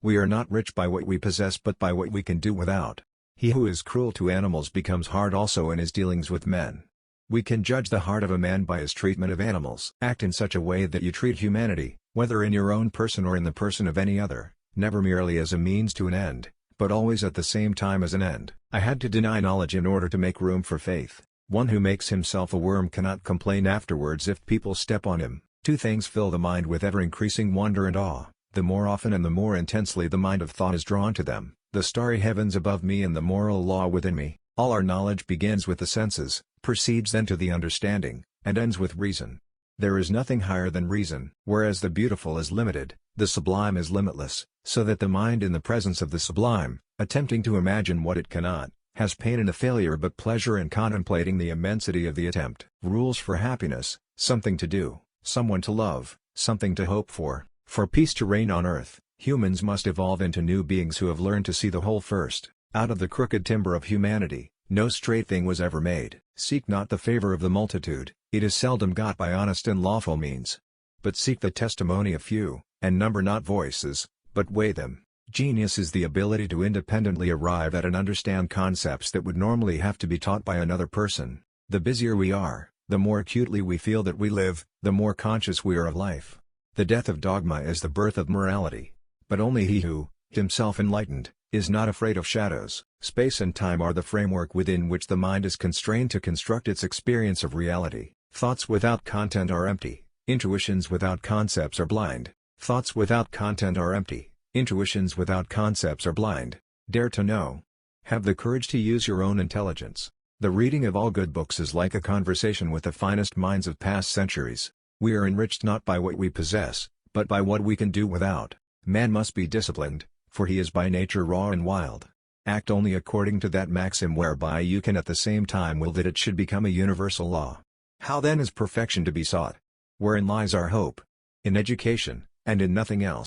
We are not rich by what we possess but by what we can do without. He who is cruel to animals becomes hard also in his dealings with men. We can judge the heart of a man by his treatment of animals. Act in such a way that you treat humanity, whether in your own person or in the person of any other, never merely as a means to an end, but always at the same time as an end. I had to deny knowledge in order to make room for faith. One who makes himself a worm cannot complain afterwards if people step on him. Two things fill the mind with ever-increasing wonder and awe: the more often and the more intensely the mind of thought is drawn to them, the starry heavens above me and the moral law within me. All our knowledge begins with the senses, proceeds then to the understanding, and ends with reason. There is nothing higher than reason. Whereas the beautiful is limited, the sublime is limitless, so that the mind in the presence of the sublime, attempting to imagine what it cannot, has pain in the failure but pleasure in contemplating the immensity of the attempt. Rules for happiness: something to do, someone to love, something to hope for peace to reign on earth. Humans must evolve into new beings who have learned to see the whole first. Out of the crooked timber of humanity, no straight thing was ever made. Seek not the favor of the multitude, it is seldom got by honest and lawful means. But seek the testimony of few, and number not voices, but weigh them. Genius is the ability to independently arrive at and understand concepts that would normally have to be taught by another person. The busier we are, the more acutely we feel that we live, the more conscious we are of life. The death of dogma is the birth of morality. But only he who, himself enlightened, is not afraid of shadows. Space and time are the framework within which the mind is constrained to construct its experience of reality. Thoughts without content are empty. Intuitions without concepts are blind. Thoughts without content are empty. Intuitions without concepts are blind. Dare to know. Have the courage to use your own intelligence. The reading of all good books is like a conversation with the finest minds of past centuries. We are enriched not by what we possess, but by what we can do without. Man must be disciplined, for he is by nature raw and wild. Act only according to that maxim whereby you can at the same time will that it should become a universal law. How then is perfection to be sought? Wherein lies our hope? In education, and in nothing else.